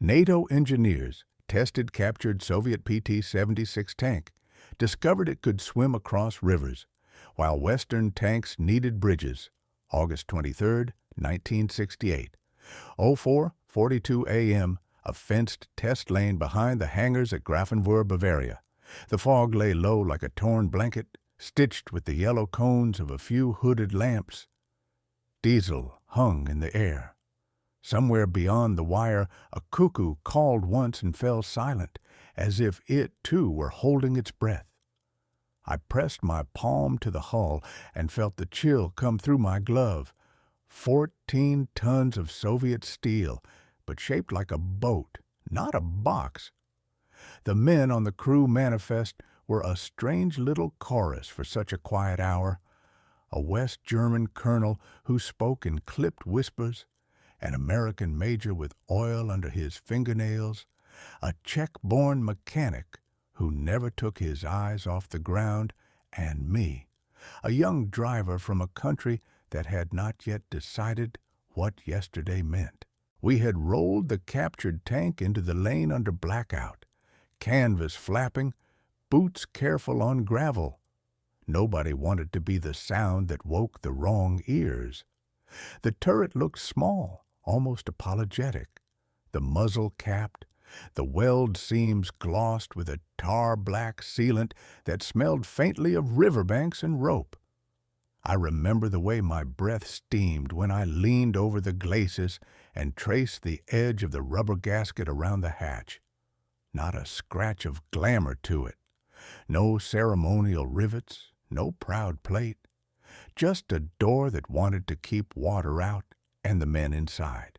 NATO engineers tested captured Soviet PT-76 tank, discovered it could swim across rivers, while Western tanks needed bridges. August 23, 1968. 04:42 a.m., a fenced test lane behind the hangars at Grafenwöhr, Bavaria. The fog lay low like a torn blanket, stitched with the yellow cones of a few hooded lamps. Diesel hung in the air. Somewhere beyond the wire, a cuckoo called once and fell silent, as if it, too, were holding its breath. I pressed my palm to the hull and felt the chill come through my glove. 14 tons of Soviet steel, but shaped like a boat, not a box. The men on the crew manifest were a strange little chorus for such a quiet hour. A West German colonel who spoke in clipped whispers, an American major with oil under his fingernails, a Czech-born mechanic who never took his eyes off the ground, and me, a young driver from a country that had not yet decided what yesterday meant. We had rolled the captured tank into the lane under blackout, canvas flapping, boots careful on gravel. Nobody wanted to be the sound that woke the wrong ears. The turret looked small, almost apologetic, the muzzle capped, the weld seams glossed with a tar-black sealant that smelled faintly of riverbanks and rope. I remember the way my breath steamed when I leaned over the glacis and traced the edge of the rubber gasket around the hatch. Not a scratch of glamour to it. No ceremonial rivets, no proud plate. Just a door that wanted to keep water out and the men inside.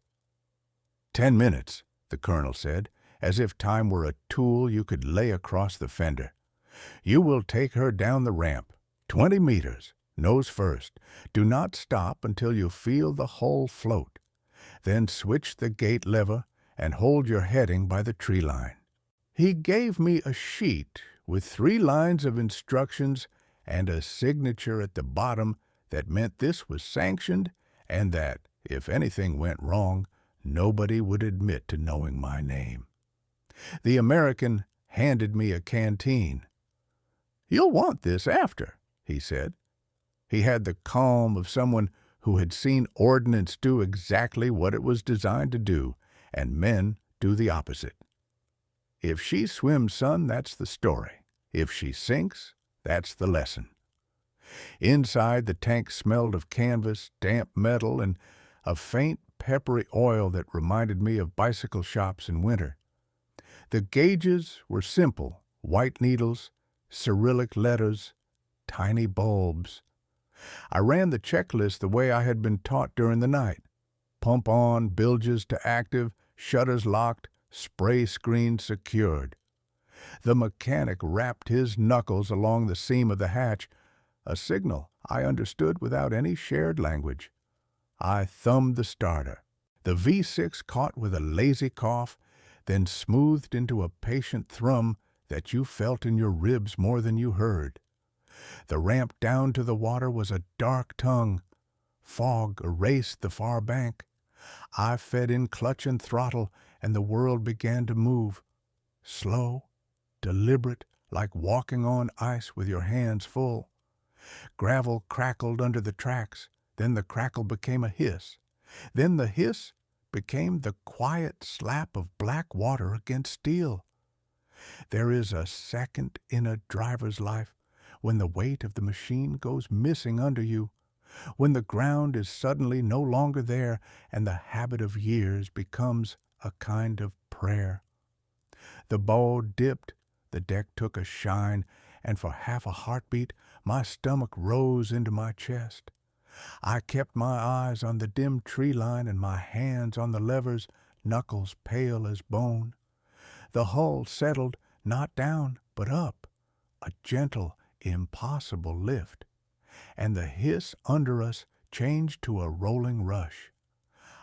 10 minutes, the colonel said, as if time were a tool you could lay across the fender. You will take her down the ramp, 20 meters, nose first. Do not stop until you feel the hull float. Then switch the gate lever and hold your heading by the tree line. He gave me a sheet with 3 lines of instructions and a signature at the bottom that meant this was sanctioned and that, if anything went wrong, nobody would admit to knowing my name. The American handed me a canteen. "You'll want this after," he said. He had the calm of someone who had seen ordnance do exactly what it was designed to do, and men do the opposite. If she swims, son, that's the story. If she sinks, that's the lesson. Inside, the tank smelled of canvas, damp metal, and a faint, peppery oil that reminded me of bicycle shops in winter. The gauges were simple, white needles, Cyrillic letters, tiny bulbs. I ran the checklist the way I had been taught during the night. Pump on, bilges to active, shutters locked, spray screen secured. The mechanic rapped his knuckles along the seam of the hatch, a signal I understood without any shared language. I thumbed the starter. The V6 caught with a lazy cough, then smoothed into a patient thrum that you felt in your ribs more than you heard. The ramp down to the water was a dark tongue. Fog erased the far bank. I fed in clutch and throttle, and the world began to move. Slow, deliberate, like walking on ice with your hands full. Gravel crackled under the tracks, then the crackle became a hiss. Then the hiss became the quiet slap of black water against steel. There is a second in a driver's life when the weight of the machine goes missing under you, when the ground is suddenly no longer there and the habit of years becomes a kind of prayer. The bow dipped, the deck took a shine, and for half a heartbeat my stomach rose into my chest. I kept my eyes on the dim tree line and my hands on the levers, knuckles pale as bone. The hull settled, not down, but up, a gentle, impossible lift, and the hiss under us changed to a rolling rush.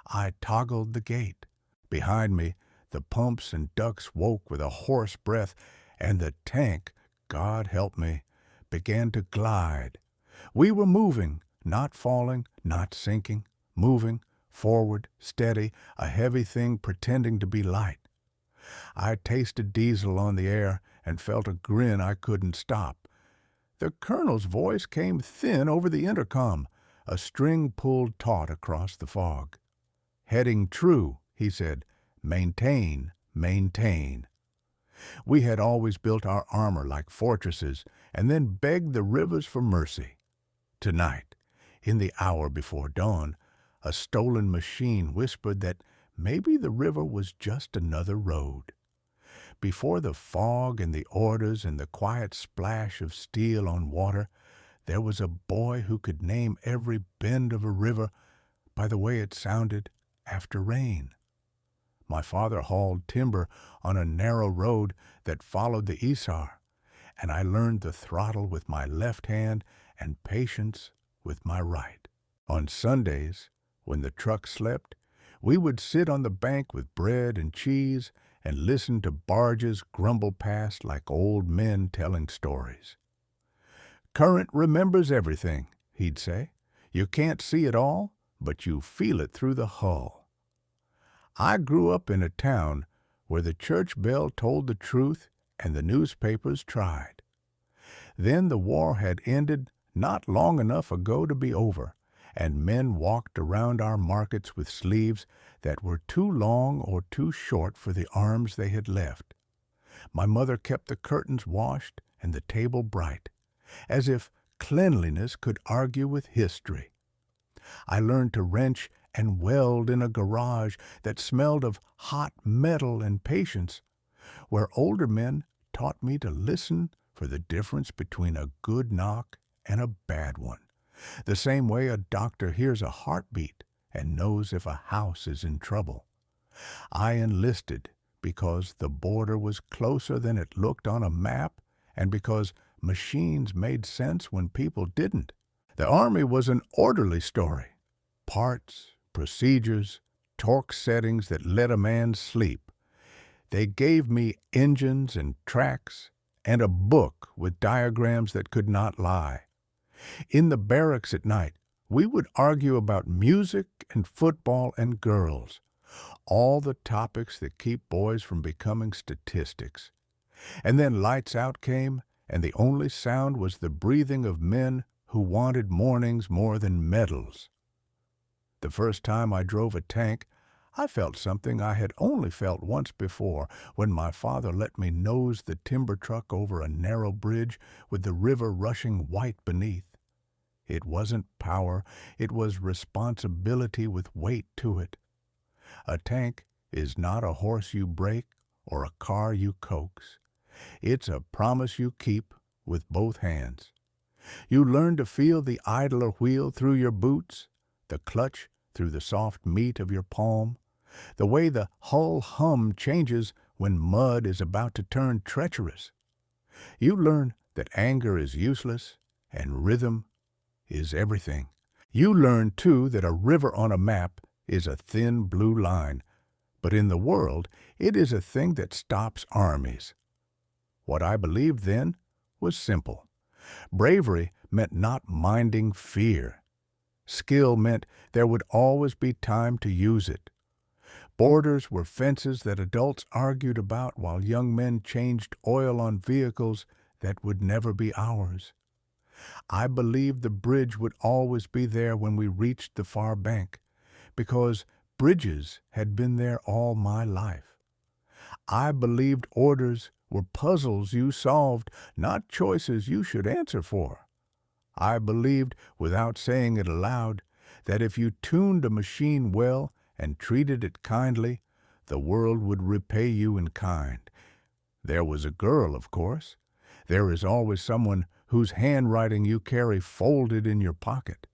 I toggled the gate. Behind me, the pumps and ducts woke with a hoarse breath, and the tank, God help me, began to glide. We were moving, not falling, not sinking, moving, forward, steady, a heavy thing pretending to be light. I tasted diesel on the air and felt a grin I couldn't stop. The colonel's voice came thin over the intercom, a string pulled taut across the fog. "Heading true," he said. "Maintain, maintain." We had always built our armor like fortresses and then begged the rivers for mercy. Tonight, in the hour before dawn, a stolen machine whispered that maybe the river was just another road. Before the fog and the orders and the quiet splash of steel on water, there was a boy who could name every bend of a river by the way it sounded after rain. My father hauled timber on a narrow road that followed the Isar, and I learned the throttle with my left hand and patience with my right. On Sundays, when the truck slept, we would sit on the bank with bread and cheese and listen to barges grumble past like old men telling stories. "Current remembers everything," he'd say. "You can't see it all, but you feel it through the hull." I grew up in a town where the church bell told the truth and the newspapers tried. Then the war had ended not long enough ago to be over, and men walked around our markets with sleeves that were too long or too short for the arms they had left. My mother kept the curtains washed and the table bright, as if cleanliness could argue with history. I learned to wrench and weld in a garage that smelled of hot metal and patience, where older men taught me to listen for the difference between a good knock and a bad one, the same way a doctor hears a heartbeat and knows if a house is in trouble. I enlisted because the border was closer than it looked on a map and because machines made sense when people didn't. The Army was an orderly story. Parts, procedures, torque settings that let a man sleep. They gave me engines and tracks and a book with diagrams that could not lie. In the barracks at night, we would argue about music and football and girls, all the topics that keep boys from becoming statistics. And then lights out came, and the only sound was the breathing of men who wanted mornings more than medals. The first time I drove a tank, I felt something I had only felt once before when my father let me nose the timber truck over a narrow bridge with the river rushing white beneath. It wasn't power, it was responsibility with weight to it. A tank is not a horse you break or a car you coax. It's a promise you keep with both hands. You learn to feel the idler wheel through your boots, the clutch through the soft meat of your palm, the way the hull hum changes when mud is about to turn treacherous. You learn that anger is useless and rhythm is everything. You learn, too, that a river on a map is a thin blue line, but in the world it is a thing that stops armies. What I believed then was simple. Bravery meant not minding fear. Skill meant there would always be time to use it. Borders were fences that adults argued about while young men changed oil on vehicles that would never be ours. I believed the bridge would always be there when we reached the far bank, because bridges had been there all my life. I believed orders were puzzles you solved, not choices you should answer for. I believed, without saying it aloud, that if you tuned a machine well and treated it kindly, the world would repay you in kind. There was a girl, of course. There is always someone whose handwriting you carry folded in your pocket.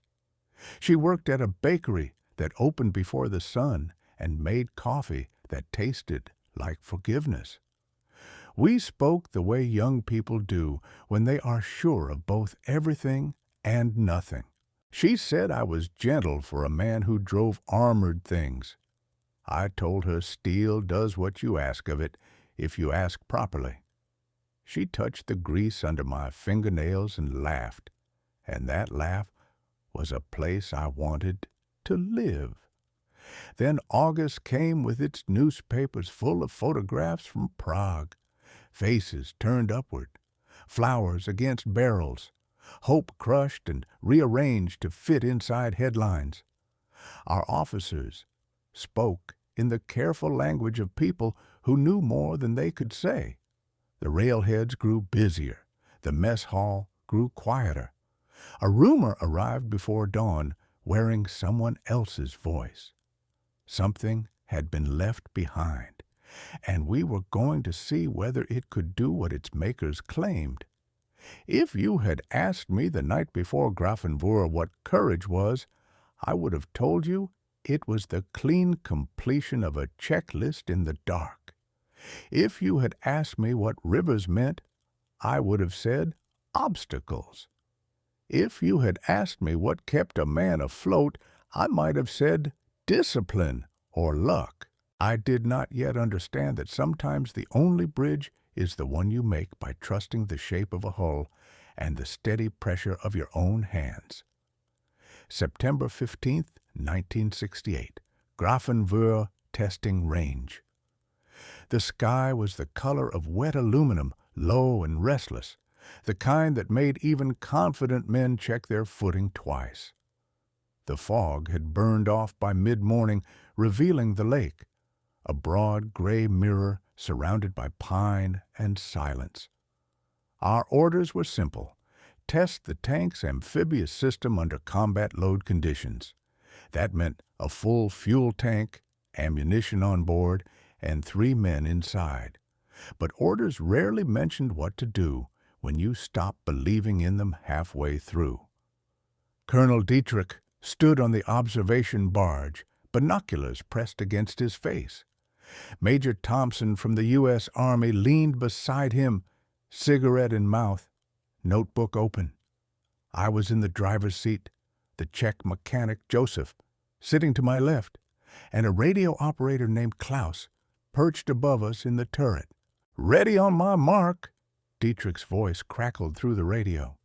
She worked at a bakery that opened before the sun and made coffee that tasted like forgiveness. We spoke the way young people do when they are sure of both everything and nothing. She said I was gentle for a man who drove armored things. I told her steel does what you ask of it if you ask properly. She touched the grease under my fingernails and laughed, and that laugh was a place I wanted to live. Then August came with its newspapers full of photographs from Prague, faces turned upward, flowers against barrels, hope crushed and rearranged to fit inside headlines. Our officers spoke in the careful language of people who knew more than they could say. The railheads grew busier. The mess hall grew quieter. A roomer arrived before dawn, wearing someone else's voice. Something had been left behind, and we were going to see whether it could do what its makers claimed. If you had asked me the night before Grafenwohr what courage was, I would have told you it was the clean completion of a checklist in the dark. If you had asked me what rivers meant, I would have said obstacles. If you had asked me what kept a man afloat, I might have said discipline or luck. I did not yet understand that sometimes the only bridge is the one you make by trusting the shape of a hull and the steady pressure of your own hands. September 15th, 1968. Grafenwohr Testing Range. The sky was the color of wet aluminum, low and restless, the kind that made even confident men check their footing twice. The fog had burned off by mid-morning, revealing the lake, a broad gray mirror surrounded by pine and silence. Our orders were simple: test the tank's amphibious system under combat load conditions. That meant a full fuel tank, ammunition on board, and 3 men inside. But orders rarely mentioned what to do when you stopped believing in them halfway through. Colonel Dietrich stood on the observation barge, binoculars pressed against his face. Major Thompson from the U.S. Army leaned beside him, cigarette in mouth, notebook open. I was in the driver's seat, the Czech mechanic Joseph sitting to my left, and a radio operator named Klaus perched above us in the turret. "Ready on my mark," Dietrich's voice crackled through the radio.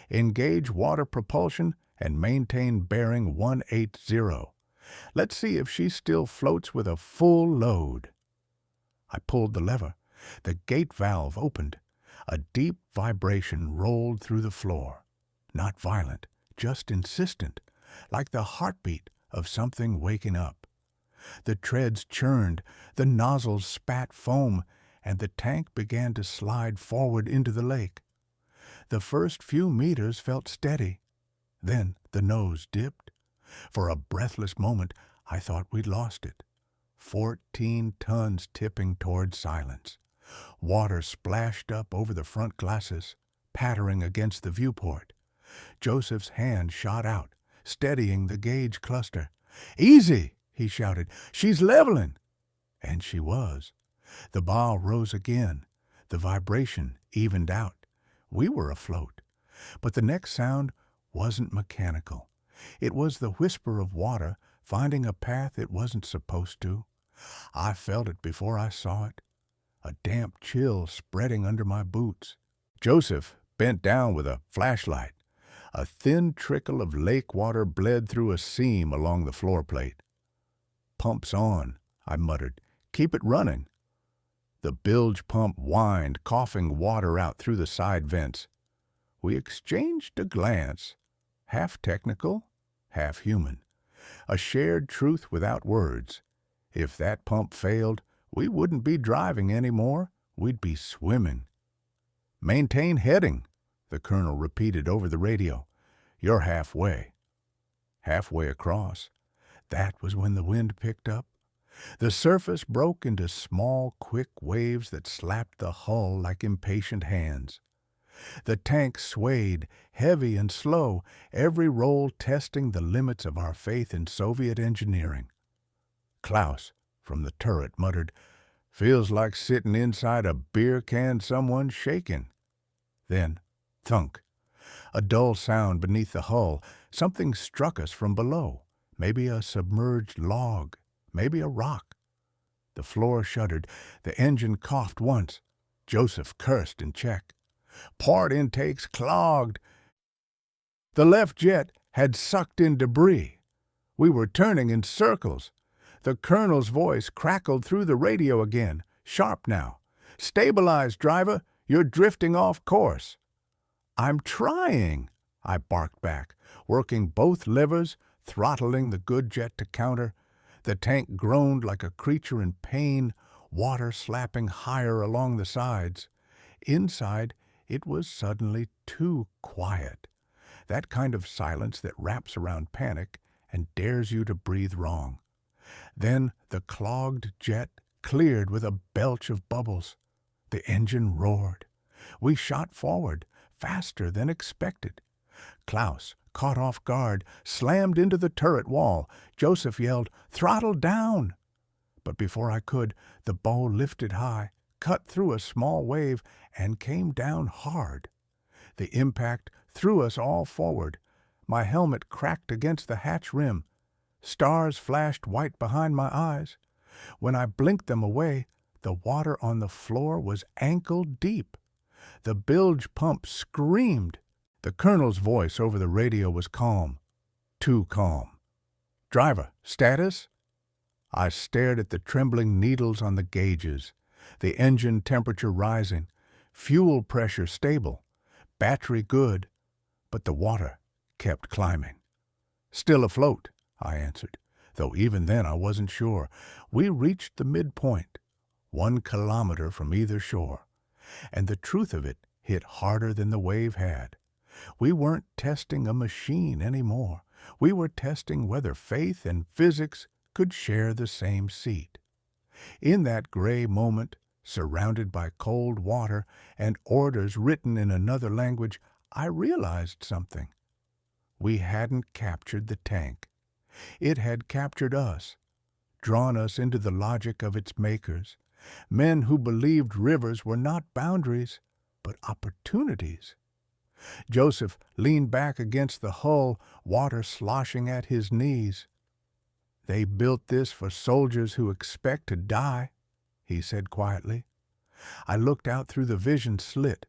"Engage water propulsion and maintain bearing 180. Let's see if she still floats with a full load." I pulled the lever. The gate valve opened. A deep vibration rolled through the floor. Not violent, just insistent, like the heartbeat of something waking up. The treads churned, the nozzles spat foam, and the tank began to slide forward into the lake. The first few meters felt steady. Then the nose dipped. For a breathless moment, I thought we'd lost it. 14 tons tipping toward silence. Water splashed up over the front glasses, pattering against the viewport. Joseph's hand shot out, steadying the gauge cluster. "Easy!" he shouted. "She's leveling!" And she was. The bow rose again. The vibration evened out. We were afloat. But the next sound wasn't mechanical. It was the whisper of water finding a path it wasn't supposed to. I felt it before I saw it. A damp chill spreading under my boots. Joseph bent down with a flashlight. A thin trickle of lake water bled through a seam along the floor plate. "Pump's on," I muttered. "Keep it running." The bilge pump whined, coughing water out through the side vents. We exchanged a glance, half technical, half human. A shared truth without words. If that pump failed, we wouldn't be driving anymore. We'd be swimming. "Maintain heading," the colonel repeated over the radio. "You're halfway." Halfway across. That was when the wind picked up. The surface broke into small, quick waves that slapped the hull like impatient hands. The tank swayed, heavy and slow, every roll testing the limits of our faith in Soviet engineering. Klaus, from the turret, muttered, "Feels like sitting inside a beer can someone's shaking." Then, thunk. A dull sound beneath the hull. Something struck us from below. Maybe a submerged log. Maybe a rock. The floor shuddered. The engine coughed once. Joseph cursed in Czech. Port intakes clogged. The left jet had sucked in debris. We were turning in circles. The colonel's voice crackled through the radio again, sharp now. "Stabilize, driver! You're drifting off course." "I'm trying," I barked back, working both levers, throttling the good jet to counter. The tank groaned like a creature in pain, water slapping higher along the sides. Inside, it was suddenly too quiet. That kind of silence that wraps around panic and dares you to breathe wrong. Then the clogged jet cleared with a belch of bubbles. The engine roared. We shot forward, faster than expected. Klaus, caught off guard, slammed into the turret wall. Joseph yelled, "Throttle down!" But before I could, the bow lifted high, cut through a small wave, and came down hard. The impact threw us all forward. My helmet cracked against the hatch rim. Stars flashed white behind my eyes. When I blinked them away, the water on the floor was ankle deep. The bilge pump screamed. The colonel's voice over the radio was calm. Too calm. "Driver, status?" I stared at the trembling needles on the gauges. The engine temperature rising. Fuel pressure stable. Battery good. But the water kept climbing. "Still afloat," I answered, though even then I wasn't sure. We reached the midpoint, 1 kilometer from either shore. And the truth of it hit harder than the wave had. We weren't testing a machine anymore. We were testing whether faith and physics could share the same seat. In that gray moment, surrounded by cold water and orders written in another language, I realized something. We hadn't captured the tank. It had captured us, drawn us into the logic of its makers, men who believed rivers were not boundaries, but opportunities. Joseph leaned back against the hull, water sloshing at his knees. "They built this for soldiers who expect to die," he said quietly. I looked out through the vision slit.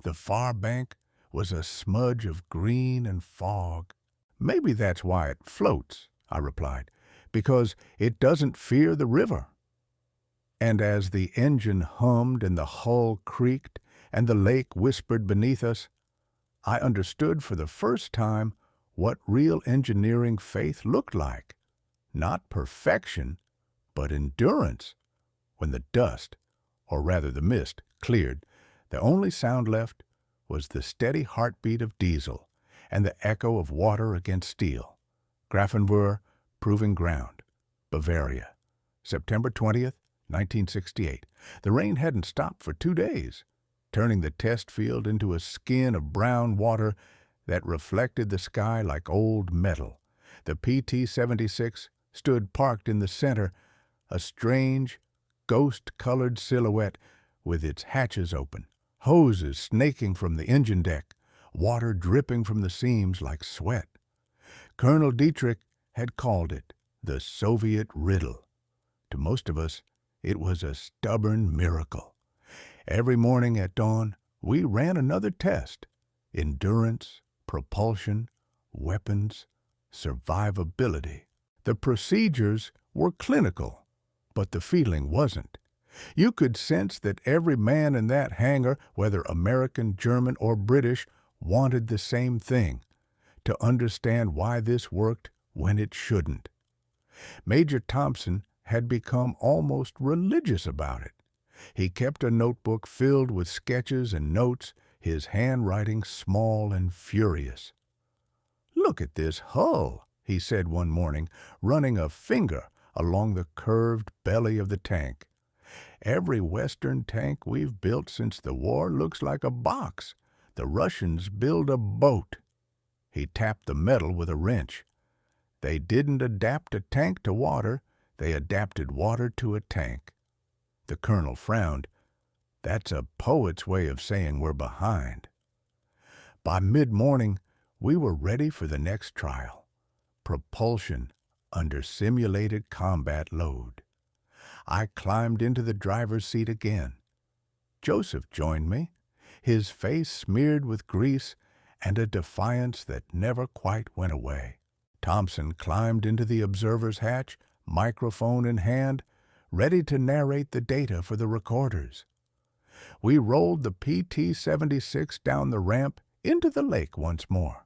The far bank was a smudge of green and fog. "Maybe that's why it floats," I replied, "because it doesn't fear the river." And as the engine hummed and the hull creaked and the lake whispered beneath us, I understood for the first time what real engineering faith looked like. Not perfection, but endurance. When the dust, or rather the mist, cleared, the only sound left was the steady heartbeat of diesel and the echo of water against steel. Grafenwohr, Proving Ground, Bavaria, September 20th, 1968. The rain hadn't stopped for 2 days, turning the test field into a skin of brown water that reflected the sky like old metal. The PT-76 stood parked in the center, a strange, ghost-colored silhouette with its hatches open, hoses snaking from the engine deck, water dripping from the seams like sweat. Colonel Dietrich had called it the Soviet riddle. To most of us, it was a stubborn miracle. Every morning at dawn, we ran another test: endurance, propulsion, weapons, survivability. The procedures were clinical, but the feeling wasn't. You could sense that every man in that hangar, whether American, German, or British, wanted the same thing: to understand why this worked when it shouldn't. Major Thompson had become almost religious about it. He kept a notebook filled with sketches and notes, his handwriting small and furious. "Look at this hull," he said one morning, running a finger along the curved belly of the tank. "Every Western tank we've built since the war looks like a box. The Russians build a boat." He tapped the metal with a wrench. "They didn't adapt a tank to water, they adapted water to a tank." The colonel frowned. "That's a poet's way of saying we're behind." By mid-morning, we were ready for the next trial: propulsion under simulated combat load. I climbed into the driver's seat again. Joseph joined me, his face smeared with grease and a defiance that never quite went away. Thompson climbed into the observer's hatch, microphone in hand, ready to narrate the data for the recorders. We rolled the PT-76 down the ramp into the lake once more.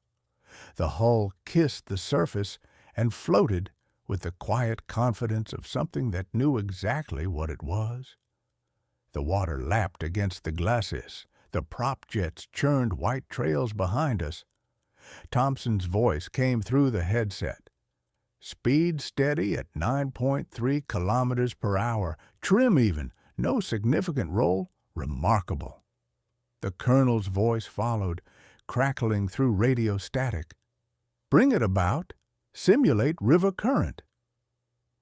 The hull kissed the surface and floated with the quiet confidence of something that knew exactly what it was. The water lapped against the glacis. The prop jets churned white trails behind us. Thompson's voice came through the headset. Speed steady at 9.3 kilometers per hour. Trim even. No significant roll. Remarkable. The colonel's voice followed, crackling through radio static. Bring it about. Simulate river current.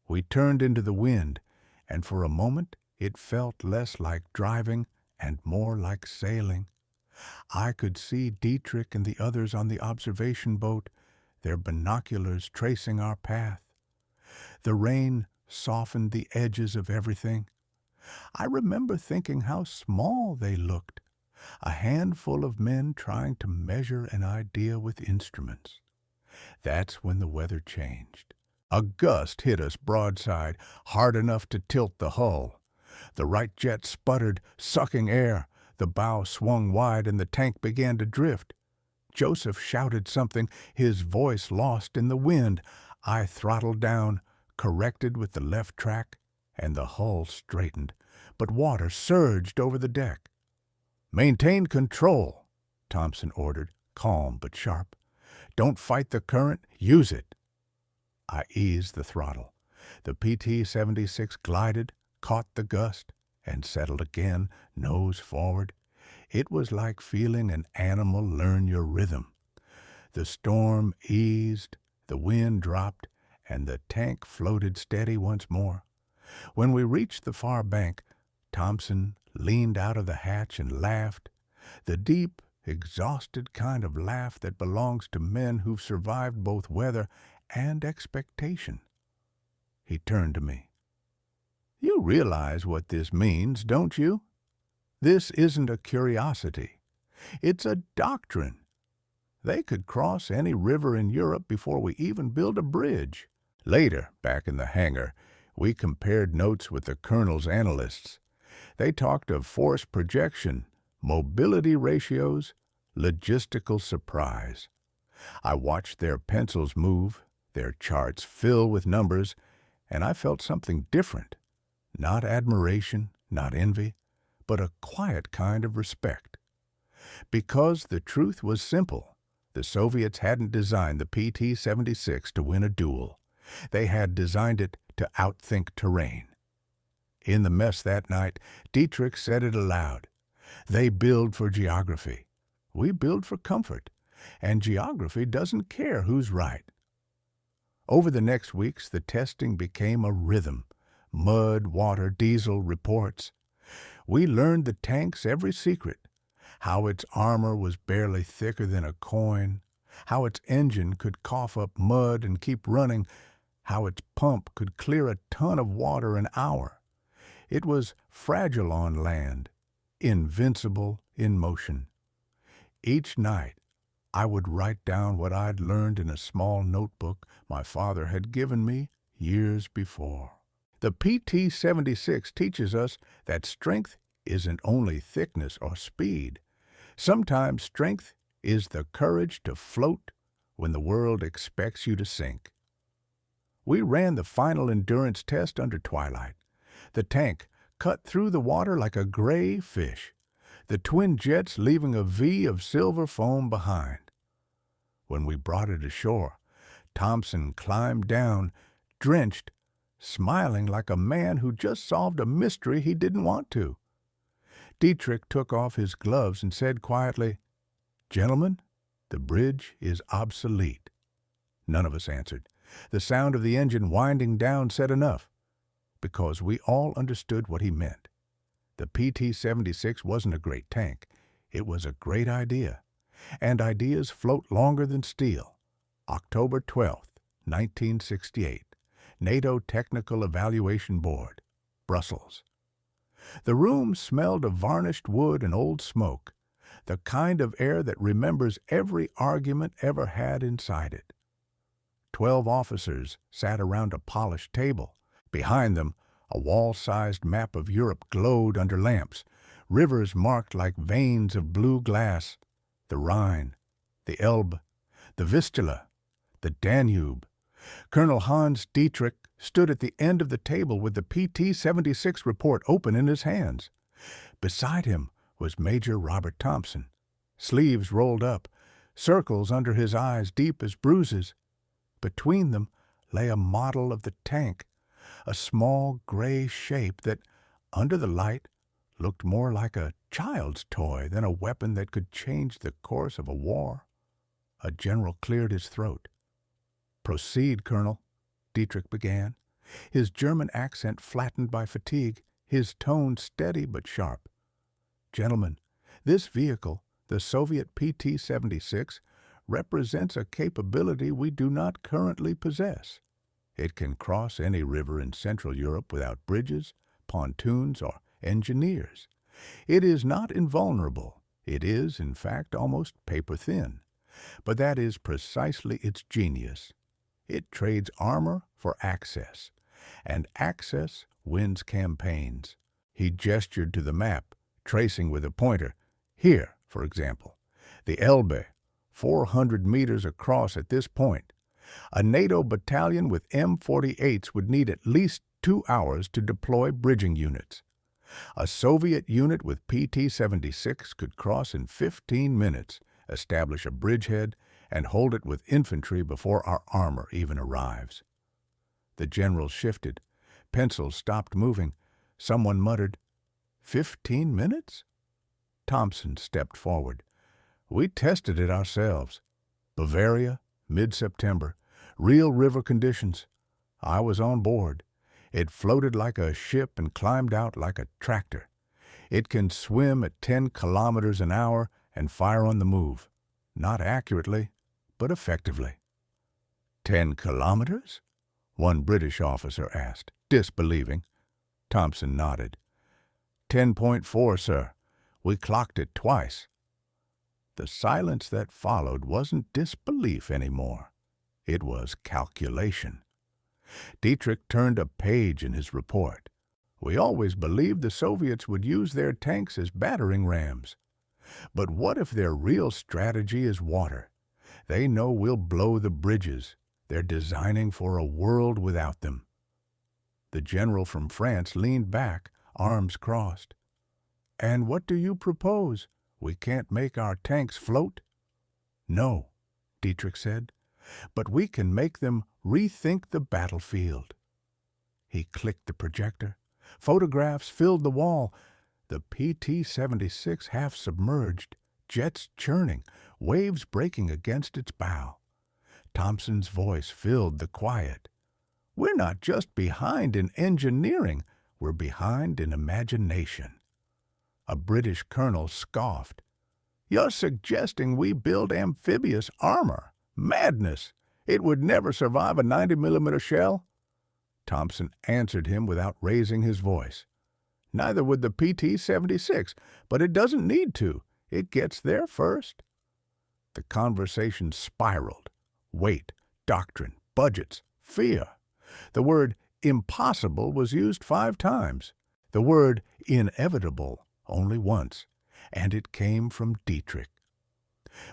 We turned into the wind, and for a moment it felt less like driving and more like sailing. I could see Dietrich and the others on the observation boat, their binoculars tracing our path. The rain softened the edges of everything. I remember thinking how small they looked, a handful of men trying to measure an idea with instruments. That's when the weather changed. A gust hit us broadside, hard enough to tilt the hull. The right jet sputtered, sucking air. The bow swung wide and the tank began to drift. Joseph shouted something, his voice lost in the wind. I throttled down, corrected with the left track, and the hull straightened, but water surged over the deck. "Maintain control," Thompson ordered, calm but sharp. "Don't fight the current, use it." I eased the throttle. The PT-76 glided, caught the gust, and settled again, nose forward. It was like feeling an animal learn your rhythm. The storm eased, the wind dropped, and the tank floated steady once more. When we reached the far bank, Thompson leaned out of the hatch and laughed, the deep, exhausted kind of laugh that belongs to men who've survived both weather and expectation. He turned to me. "You realize what this means, don't you? This isn't a curiosity. It's a doctrine. They could cross any river in Europe before we even build a bridge." Later, back in the hangar, we compared notes with the colonel's analysts. They talked of force projection, mobility ratios, logistical surprise. I watched their pencils move, their charts fill with numbers, and I felt something different. Not admiration, not envy, but a quiet kind of respect. Because the truth was simple. The Soviets hadn't designed the PT-76 to win a duel. They had designed it to outthink terrain. In the mess that night, Dietrich said it aloud. They build for geography. We build for comfort. And geography doesn't care who's right. Over the next weeks, the testing became a rhythm. Mud, water, diesel, reports. We learned the tank's every secret. How its armor was barely thicker than a coin. How its engine could cough up mud and keep running. How its pump could clear a ton of water an hour. It was fragile on land, invincible in motion. Each night, I would write down what I'd learned in a small notebook my father had given me years before. The PT-76 teaches us that strength isn't only thickness or speed. Sometimes strength is the courage to float when the world expects you to sink. We ran the final endurance test under twilight. The tank cut through the water like a gray fish, the twin jets leaving a V of silver foam behind. When we brought it ashore, Thompson climbed down, drenched, smiling like a man who just solved a mystery he didn't want to. Dietrich took off his gloves and said quietly, "Gentlemen, the bridge is obsolete." None of us answered. The sound of the engine winding down said enough, because we all understood what he meant. The PT-76 wasn't a great tank. It was a great idea. And ideas float longer than steel. October 12th, 1968. NATO Technical Evaluation Board, Brussels. The room smelled of varnished wood and old smoke, the kind of air that remembers every argument ever had inside it. 12 officers sat around a polished table. Behind them, a wall-sized map of Europe glowed under lamps, rivers marked like veins of blue glass: the Rhine, the Elbe, the Vistula, the Danube. Colonel Hans Dietrich stood at the end of the table with the PT-76 report open in his hands. Beside him was Major Robert Thompson, sleeves rolled up, circles under his eyes deep as bruises. Between them lay a model of the tank, a small gray shape that, under the light, looked more like a child's toy than a weapon that could change the course of a war. A general cleared his throat. "Proceed, Colonel," Dietrich began, his German accent flattened by fatigue, his tone steady but sharp. "Gentlemen, this vehicle, the Soviet PT-76, represents a capability we do not currently possess. It can cross any river in Central Europe without bridges, pontoons, or engineers. It is not invulnerable. It is, in fact, almost paper-thin. But that is precisely its genius. It trades armor for access, and access wins campaigns." He gestured to the map, tracing with a pointer. "Here, for example, the Elbe, 400 meters across at this point. A NATO battalion with M48s would need at least 2 hours to deploy bridging units. A Soviet unit with PT-76 could cross in 15 minutes, establish a bridgehead, and hold it with infantry before our armor even arrives." The general shifted. Pencils stopped moving. Someone muttered, "15 minutes?" Thompson stepped forward. "We tested it ourselves. Bavaria, mid-September. Real river conditions. I was on board. It floated like a ship and climbed out like a tractor. It can swim at 10 kilometers an hour and fire on the move. Not accurately, but effectively." 10 kilometers? One British officer asked, disbelieving. Thompson nodded. 10.4, sir. We clocked it twice. The silence that followed wasn't disbelief anymore. It was calculation. Dietrich turned a page in his report. "We always believed the Soviets would use their tanks as battering rams. But what if their real strategy is water? They know we'll blow the bridges. They're designing for a world without them." The general from France leaned back, arms crossed. "And what do you propose? We can't make our tanks float?" "No," Dietrich said, "but we can make them rethink the battlefield." He clicked the projector. Photographs filled the wall. The PT-76 half submerged, jets churning, waves breaking against its bow. Thompson's voice filled the quiet. "We're not just behind in engineering, we're behind in imagination." A British colonel scoffed. "You're suggesting we build amphibious armor? Madness! It would never survive a 90mm shell." Thompson answered him without raising his voice. "Neither would the PT-76, but it doesn't need to. It gets there first." The conversation spiraled. Weight, doctrine, budgets, fear. The word impossible was used 5 times. The word inevitable only once, and it came from Dietrich.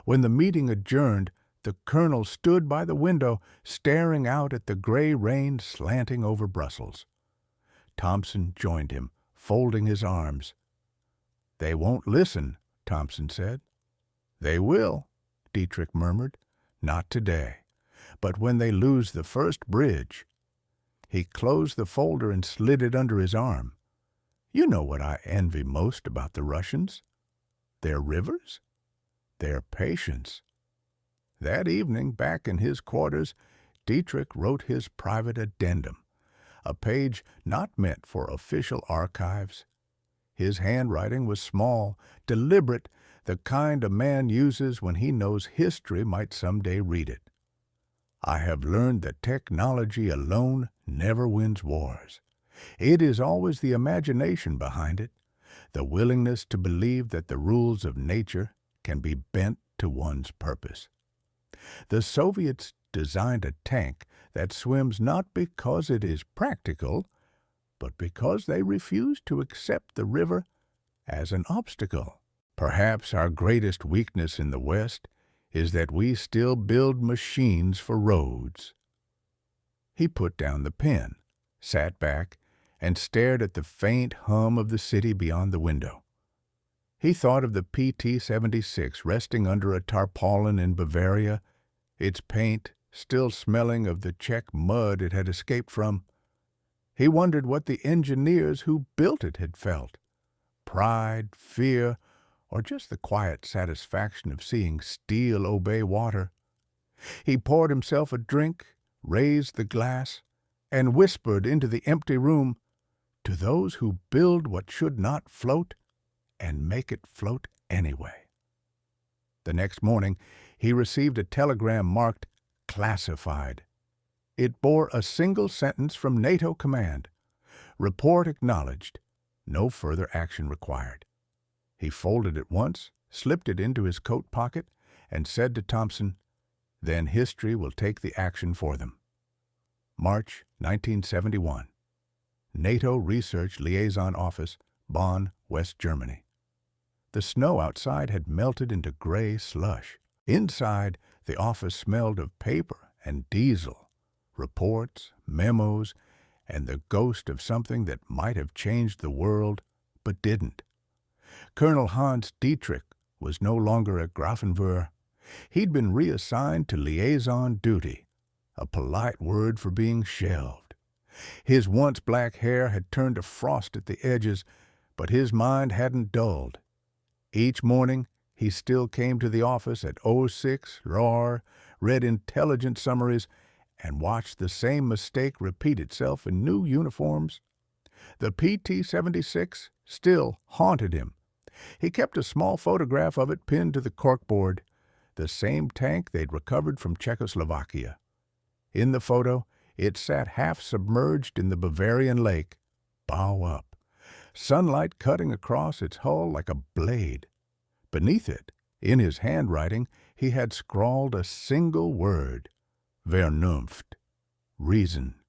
When the meeting adjourned, the colonel stood by the window, staring out at the gray rain slanting over Brussels. Thompson joined him, folding his arms. "They won't listen," Thompson said. "They will," Dietrich murmured. "Not today, but when they lose the first bridge." He closed the folder and slid it under his arm. "You know what I envy most about the Russians? Their rivers, their patience." That evening, back in his quarters, Dietrich wrote his private addendum, a page not meant for official archives. His handwriting was small, deliberate, the kind a man uses when he knows history might someday read it. "I have learned that technology alone never wins wars. It is always the imagination behind it, the willingness to believe that the rules of nature can be bent to one's purpose. The Soviets designed a tank that swims not because it is practical, but because they refuse to accept the river as an obstacle. Perhaps our greatest weakness in the West is that we still build machines for roads. He put down the pen, sat back, and stared at the faint hum of the city beyond the window. He thought of the PT-76 resting under a tarpaulin in Bavaria, its paint still smelling of the Czech mud it had escaped from. He wondered what the engineers who built it had felt. Pride, fear, or just the quiet satisfaction of seeing steel obey water. He poured himself a drink, raised the glass, and whispered into the empty room, "To those who build what should not float, and make it float anyway." The next morning, he received a telegram marked "Classified." It bore a single sentence from NATO command. "Report acknowledged. No further action required." He folded it once, slipped it into his coat pocket, and said to Thompson, "Then history will take the action for them." March 1971. NATO Research Liaison Office, Bonn, West Germany. The snow outside had melted into gray slush. Inside, the office smelled of paper and diesel, reports, memos, and the ghost of something that might have changed the world, but didn't. Colonel Hans Dietrich was no longer at Grafenwöhr. He'd been reassigned to liaison duty, a polite word for being shelved. His once black hair had turned to frost at the edges, but his mind hadn't dulled. Each morning, he still came to the office at 06 RAR, read intelligence summaries, and watched the same mistake repeat itself in new uniforms. The PT-76 still haunted him. He kept a small photograph of it pinned to the corkboard, the same tank they'd recovered from Czechoslovakia. In the photo, it sat half submerged in the Bavarian lake, bow up, sunlight cutting across its hull like a blade. Beneath it, in his handwriting, he had scrawled a single word: Vernunft, reason.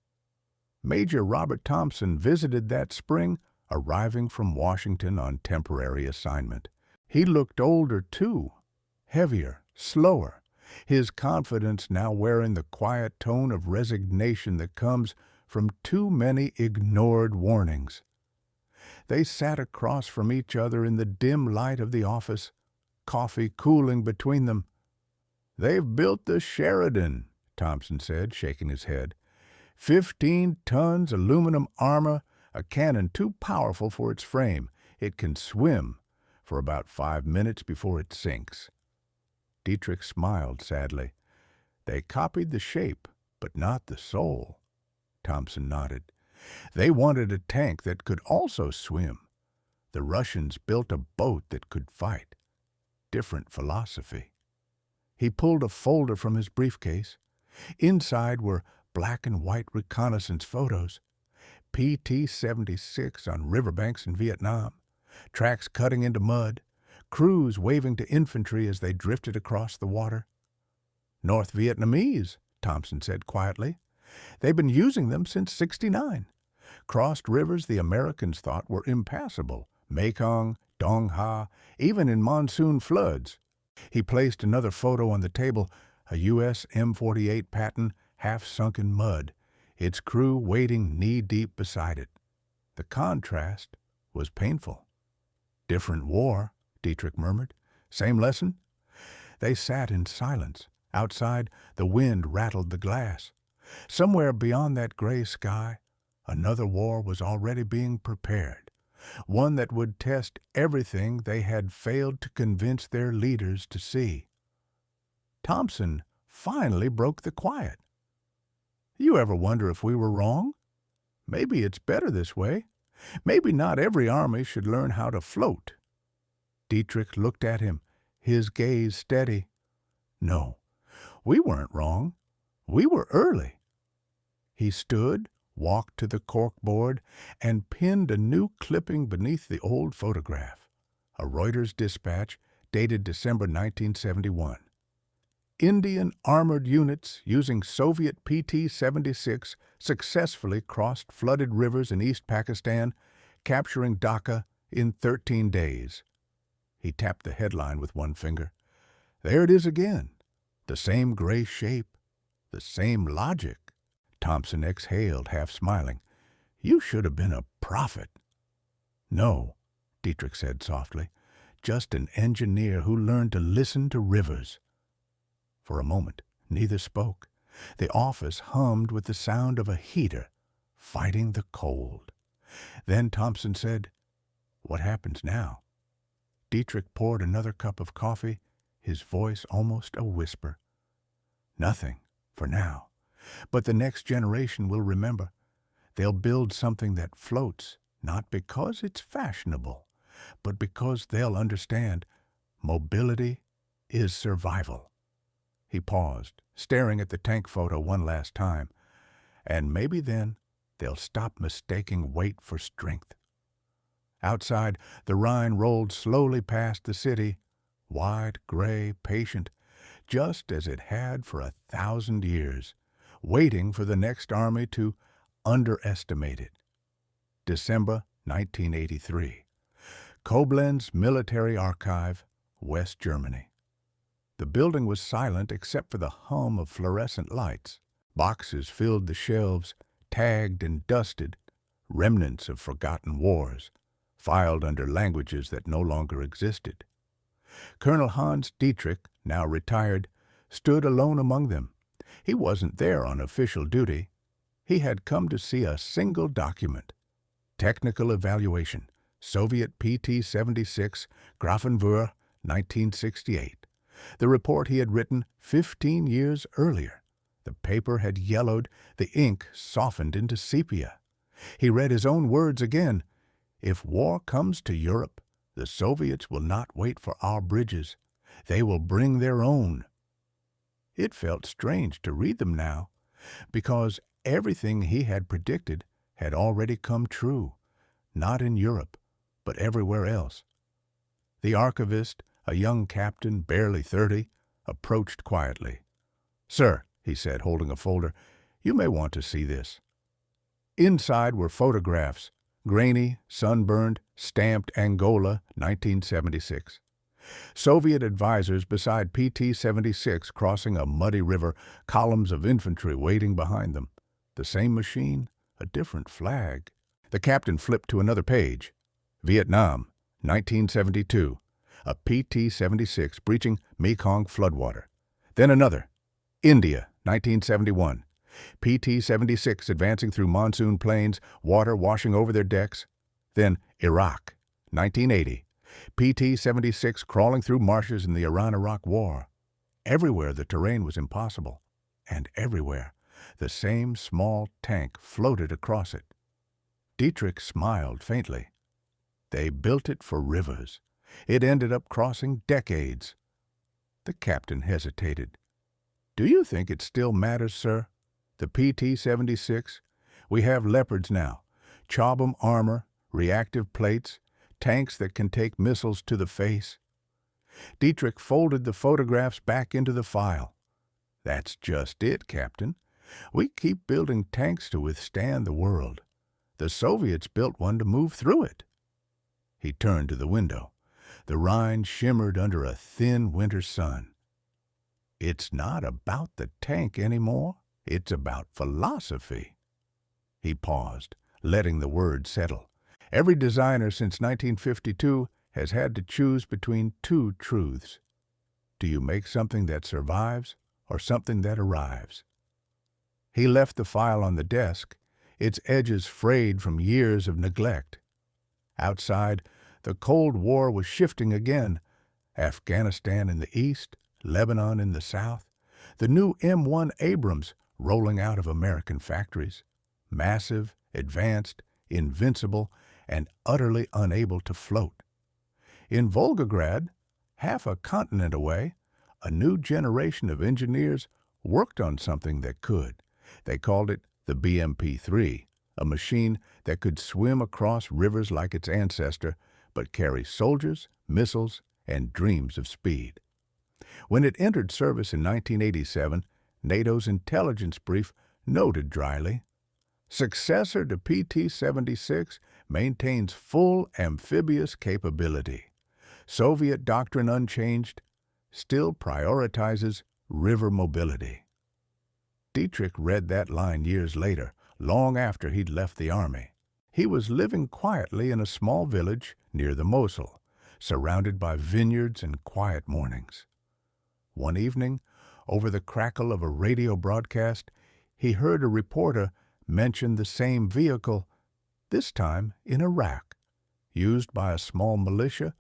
Major Robert Thompson visited that spring, arriving from Washington on temporary assignment. He looked older, too, heavier, slower, his confidence now wearing the quiet tone of resignation that comes from too many ignored warnings. They sat across from each other in the dim light of the office, coffee cooling between them. "They've built the Sheridan," Thompson said, shaking his head. 15 tons aluminum armor, a cannon too powerful for its frame. It can swim for about 5 minutes before it sinks. Dietrich smiled sadly. "They copied the shape, but not the soul." Thompson nodded. "They wanted a tank that could also swim. The Russians built a boat that could fight. Different philosophy." He pulled a folder from his briefcase. Inside were black and white reconnaissance photos. PT-76 on riverbanks in Vietnam, tracks cutting into mud, crews waving to infantry as they drifted across the water. "North Vietnamese," Thompson said quietly. "They've been using them since '69. Crossed rivers the Americans thought were impassable, Mekong, Dong Ha, even in monsoon floods." He placed another photo on the table, a U.S. M48 Patton half sunk in mud, its crew wading knee-deep beside it. The contrast was painful. "Different war," Dietrich murmured. "Same lesson?" They sat in silence. Outside, the wind rattled the glass. Somewhere beyond that gray sky, another war was already being prepared, one that would test everything they had failed to convince their leaders to see. Thompson finally broke the quiet. "You ever wonder if we were wrong? Maybe it's better this way. Maybe not every army should learn how to float." Dietrich looked at him, his gaze steady. "No, we weren't wrong. We were early." He stood, walked to the corkboard, and pinned a new clipping beneath the old photograph, a Reuters dispatch dated December 1971. Indian armored units using Soviet PT-76 successfully crossed flooded rivers in East Pakistan, capturing Dhaka in 13 days. He tapped the headline with one finger. There it is again. The same gray shape, the same logic. Thompson exhaled, half smiling. You should have been a prophet. No, Dietrich said softly, just an engineer who learned to listen to rivers. For a moment, neither spoke. The office hummed with the sound of a heater fighting the cold. Then Thompson said, What happens now? Dietrich poured another cup of coffee, his voice almost a whisper. Nothing, for now. But the next generation will remember. They'll build something that floats, not because it's fashionable, but because they'll understand mobility is survival. He paused, staring at the tank photo one last time, and maybe then they'll stop mistaking weight for strength. Outside, the Rhine rolled slowly past the city, wide, gray, patient, just as it had for 1,000 years, waiting for the next army to underestimate it. December 1983. Koblenz Military Archive, West Germany. The building was silent except for the hum of fluorescent lights. Boxes filled the shelves, tagged and dusted, remnants of forgotten wars, filed under languages that no longer existed. Colonel Hans Dietrich, now retired, stood alone among them. He wasn't there on official duty. He had come to see a single document. Technical Evaluation, Soviet PT-76, Grafenwöhr, 1968. The report he had written 15 years earlier. The paper had yellowed, the ink softened into sepia. He read his own words again. If war comes to Europe, the Soviets will not wait for our bridges. They will bring their own. It felt strange to read them now, because everything he had predicted had already come true, not in Europe, but everywhere else. The archivist, a young captain, barely 30, approached quietly. Sir, he said, holding a folder, you may want to see this. Inside were photographs, grainy, sunburned, stamped Angola, 1976. Soviet advisors beside PT-76 crossing a muddy river, columns of infantry waiting behind them. The same machine, a different flag. The captain flipped to another page. Vietnam, 1972. A PT-76 breaching Mekong floodwater. Then another. India, 1971. PT-76 advancing through monsoon plains, water washing over their decks. Then Iraq, 1980. PT-76 crawling through marshes in the Iran-Iraq War. Everywhere the terrain was impossible, and everywhere the same small tank floated across it. Dietrich smiled faintly. They built it for rivers. It ended up crossing decades. The captain hesitated. Do you think it still matters, sir? The PT-76? We have Leopards now, Chobham armor, reactive plates, tanks that can take missiles to the face. Dietrich folded the photographs back into the file. That's just it, Captain. We keep building tanks to withstand the world. The Soviets built one to move through it. He turned to the window. The Rhine shimmered under a thin winter sun. It's not about the tank anymore. It's about philosophy. He paused, letting the words settle. Every designer since 1952 has had to choose between two truths. Do you make something that survives or something that arrives? He left the file on the desk, its edges frayed from years of neglect. Outside, the Cold War was shifting again. Afghanistan in the east, Lebanon in the south, the new M1 Abrams rolling out of American factories, massive, advanced, invincible, and utterly unable to float. In Volgograd, half a continent away, a new generation of engineers worked on something that could. They called it the BMP-3, a machine that could swim across rivers like its ancestor, but carry soldiers, missiles, and dreams of speed. When it entered service in 1987, NATO's intelligence brief noted dryly, "Successor to PT-76 maintains full amphibious capability. Soviet doctrine unchanged, still prioritizes river mobility." Dietrich read that line years later, long after he'd left the Army. He was living quietly in a small village near the Mosul, surrounded by vineyards and quiet mornings. One evening, over the crackle of a radio broadcast, he heard a reporter mention the same vehicle, this time in Iraq, used by a small militia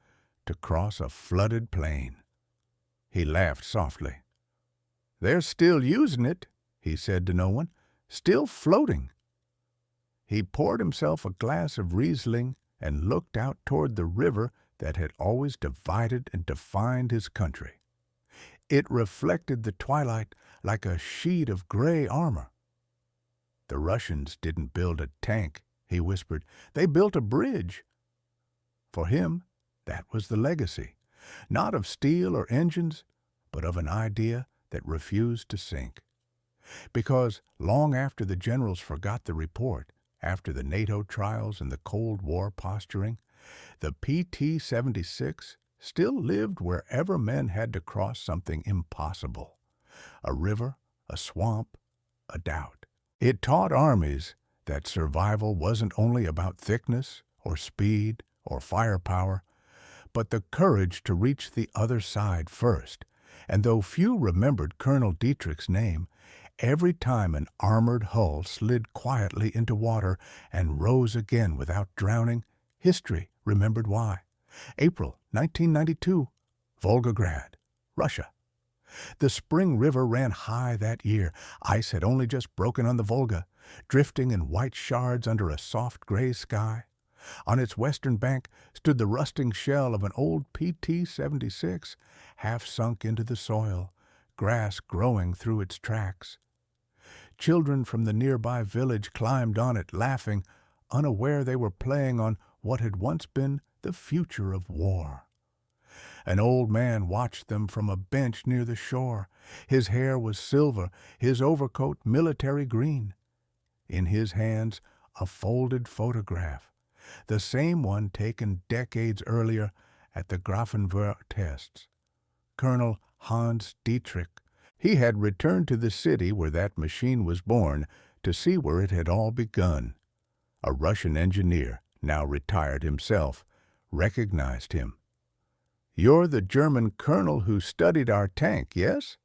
to cross a flooded plain. He laughed softly. "They're still using it," he said to no one, "still floating." He poured himself a glass of Riesling and looked out toward the river that had always divided and defined his country. It reflected the twilight like a sheet of gray armor. "The Russians didn't build a tank," he whispered. "They built a bridge." For him, that was the legacy, not of steel or engines, but of an idea that refused to sink. Because long after the generals forgot the report, after the NATO trials and the Cold War posturing, the PT-76 still lived wherever men had to cross something impossible. A river, a swamp, a doubt. It taught armies that survival wasn't only about thickness or speed or firepower, but the courage to reach the other side first. And though few remembered Colonel Dietrich's name, every time an armored hull slid quietly into water and rose again without drowning, history remembered why. April 1992, Volgograd, Russia. The spring river ran high that year. Ice had only just broken on the Volga, drifting in white shards under a soft gray sky. On its western bank stood the rusting shell of an old PT-76, half sunk into the soil, grass growing through its tracks. Children from the nearby village climbed on it, laughing, unaware they were playing on what had once been the future of war. An old man watched them from a bench near the shore. His hair was silver, his overcoat military green. In his hands, a folded photograph, the same one taken decades earlier at the Grafenwöhr tests. Colonel Hans Dietrich. He had returned to the city where that machine was born to see where it had all begun. A Russian engineer, now retired himself, recognized him. "You're the German colonel who studied our tank, yes?"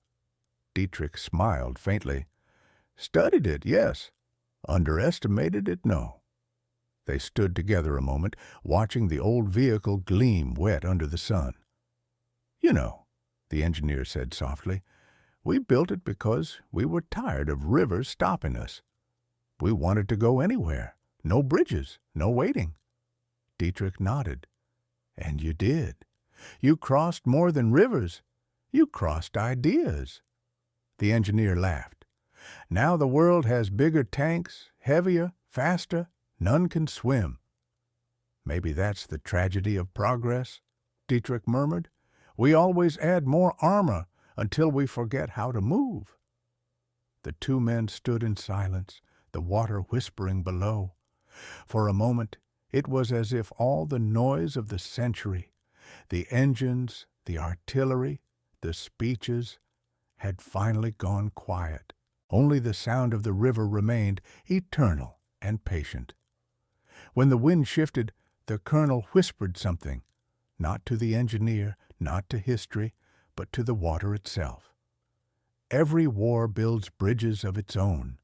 Dietrich smiled faintly. "Studied it, yes. Underestimated it, no." They stood together a moment, watching the old vehicle gleam wet under the sun. "You know," the engineer said softly, "we built it because we were tired of rivers stopping us. We wanted to go anywhere. No bridges, no waiting." Dietrich nodded. "And you did. You crossed more than rivers. You crossed ideas." The engineer laughed. "Now the world has bigger tanks, heavier, faster. None can swim." "Maybe that's the tragedy of progress," Dietrich murmured. "We always add more armor until we forget how to move." The two men stood in silence, the water whispering below. For a moment, it was as if all the noise of the century, the engines, the artillery, the speeches, had finally gone quiet. Only the sound of the river remained, eternal and patient. When the wind shifted, the colonel whispered something, not to the engineer, not to history, but to the water itself. Every war builds bridges of its own,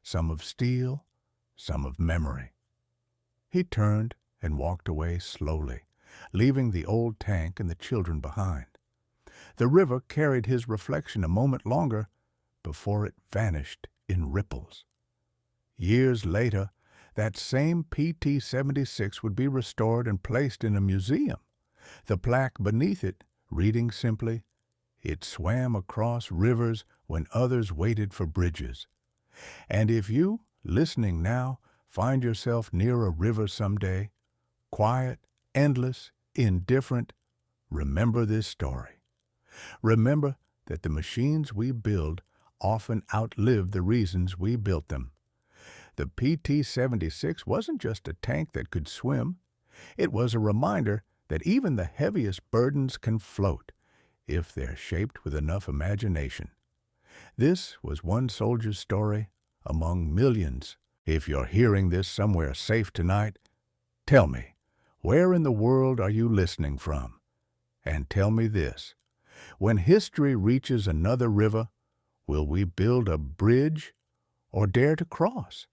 some of steel, some of memory. He turned and walked away slowly, leaving the old tank and the children behind. The river carried his reflection a moment longer before it vanished in ripples. Years later, that same PT-76 would be restored and placed in a museum, the plaque beneath it reading simply, "It swam across rivers when others waited for bridges." And if you, listening now, find yourself near a river someday, quiet, endless, indifferent, remember this story. Remember that the machines we build often outlive the reasons we built them. The PT-76 wasn't just a tank that could swim. It was a reminder that even the heaviest burdens can float if they're shaped with enough imagination. This was one soldier's story among millions. If you're hearing this somewhere safe tonight, tell me, where in the world are you listening from? And tell me this, when history reaches another river, will we build a bridge or dare to cross?